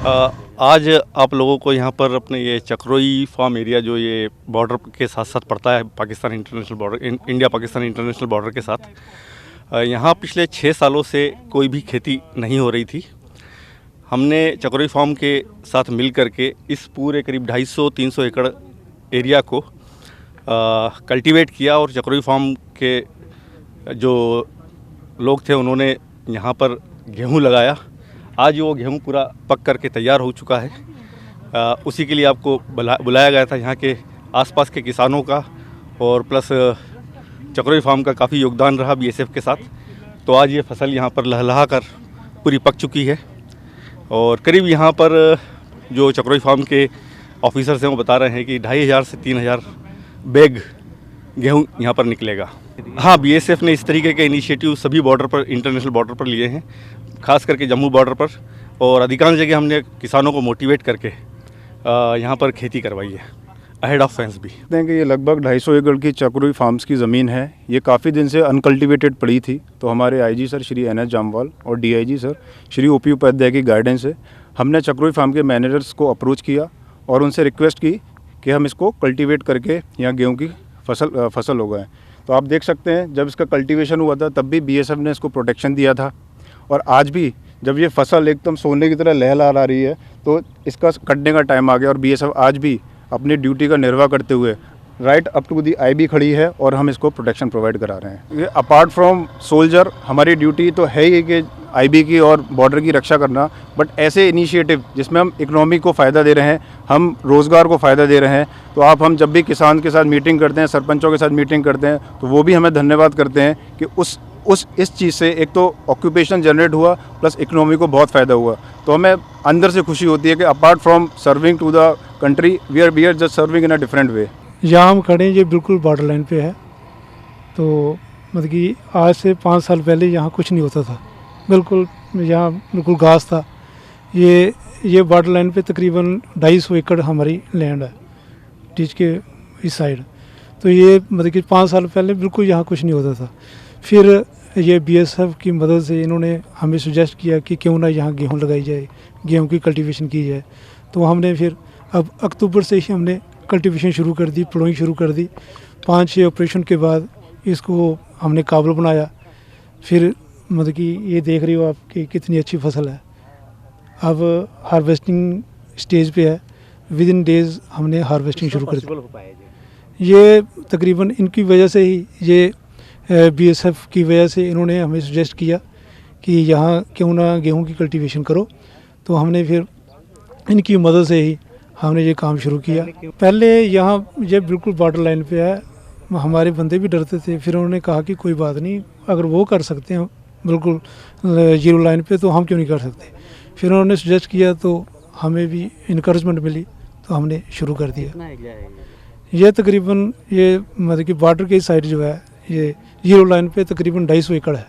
आज आप लोगों को यहाँ पर अपने ये चक्रोई फार्म एरिया जो ये बॉर्डर के साथ साथ पड़ता है Pakistan international border India Pakistan international border के साथ, यहाँ पिछले 6 सालों से कोई भी खेती नहीं हो रही थी। हमने चक्रोई फार्म के साथ मिल कर के इस पूरे करीब 250-300 एकड़ एरिया को कल्टीवेट किया और चक्रोई फार्म के जो लोग थे उन्होंने यहाँ पर गेहूँ लगाया। आज वो गेहूँ पूरा पक करके तैयार हो चुका है। उसी के लिए आपको बुलाया गया था। यहाँ के आसपास के किसानों का और प्लस चक्रोई फार्म का काफ़ी योगदान रहा बीएसएफ के साथ। तो आज ये फसल यहाँ पर लहलहा कर पूरी पक चुकी है और करीब यहाँ पर जो चक्रोई फार्म के ऑफिसर्स हैं वो बता रहे हैं कि 2500 से 3000 बैग गेहूँ यहाँ पर निकलेगा। हाँ, बीएसएफ ने इस तरीके के इनिशिएटिव सभी बॉर्डर पर, इंटरनेशनल बॉर्डर पर लिए हैं, खास करके जम्मू बॉर्डर पर, और अधिकांश जगह हमने किसानों को मोटिवेट करके यहाँ पर खेती करवाई है अहेड ऑफ फेंस भी। देंगे ये लगभग 250 एकड़ की चक्रोई फार्म्स की ज़मीन है। ये काफ़ी दिन से अनकल्टिवेटेड पड़ी थी। तो हमारे IG sir Shri NS Jamwal और DIG sir Shri OP Upadhyay की गाइडेंस से हमने चक्रोई फार्म के मैनेजर्स को अप्रोच किया और उनसे रिक्वेस्ट की कि हम इसको कल्टीवेट करके यहाँ गेहूँ की फसल हो गए। तो आप देख सकते हैं जब इसका कल्टीवेशन हुआ था तब भी बीएसएफ ने इसको प्रोटेक्शन दिया था, और आज भी जब ये फसल एकदम सोने की तरह लहलहा रही है तो इसका कटने का टाइम आ गया और बीएसएफ आज भी अपनी ड्यूटी का निर्वाह करते हुए right up to the IB खड़ी है और हम इसको प्रोटेक्शन प्रोवाइड करा रहे हैं। ये अपार्ट फ्रॉम सोल्जर हमारी ड्यूटी तो है ही कि आईबी की और बॉर्डर की रक्षा करना, बट ऐसे इनिशिएटिव जिसमें हम इकोनॉमी को फ़ायदा दे रहे हैं, हम रोज़गार को फ़ायदा दे रहे हैं, तो हम जब भी किसान के साथ मीटिंग करते हैं, सरपंचों के साथ मीटिंग करते हैं, तो वो भी हमें धन्यवाद करते हैं कि इस चीज़ से एक तो ऑक्यूपेशन जनरेट हुआ प्लस इकोनॉमी को बहुत फ़ायदा हुआ। तो हमें अंदर से खुशी होती है कि apart from serving to the country we are just serving in a different way. यहाँ हम खड़े हैं, ये बिल्कुल बॉर्डर लाइन पे है। तो मतलब कि आज से 5 साल पहले यहाँ कुछ नहीं होता था, बिल्कुल यहाँ बिल्कुल घास था। ये बॉर्डर लाइन पे तकरीबन 250 एकड़ हमारी लैंड है टीच के इस साइड। तो ये मतलब कि 5 साल पहले बिल्कुल यहाँ कुछ नहीं होता था। फिर ये बीएसएफ की मदद से इन्होंने हमें सुजेस्ट किया कि क्यों ना यहाँ गेहूँ लगाई जाए, गेहूँ की कल्टीवेशन की जाए। तो हमने फिर अब अक्टूबर से ही हमने कल्टीवेशन शुरू कर दी, प्लोइंग शुरू कर दी। 5-6 ऑपरेशन के बाद इसको हमने काबिल बनाया। फिर मतलब कि ये देख रही हो आप कि कितनी अच्छी फसल है। अब हार्वेस्टिंग स्टेज पे है, विद इन डेज़ हमने हार्वेस्टिंग शुरू कर दी। ये तकरीबन इनकी वजह से ही, ये बीएसएफ की वजह से इन्होंने हमें सजेस्ट किया कि यहाँ क्यों ना गेहूँ की कल्टीवेशन करो। तो हमने फिर इनकी मदद से ही हमने ये काम शुरू किया। पहले यहाँ ये बिल्कुल बॉर्डर लाइन पे है, हमारे बंदे भी डरते थे। फिर उन्होंने कहा कि कोई बात नहीं, अगर वो कर सकते हैं बिल्कुल जीरो लाइन पे तो हम क्यों नहीं कर सकते। फिर उन्होंने सजेस्ट किया तो हमें भी इनकरेजमेंट मिली, तो हमने शुरू कर दिया। ये तकरीबन ये मतलब कि बॉर्डर के साइड जो है ये जीरो लाइन पे तकरीबन 250 एकड़ है।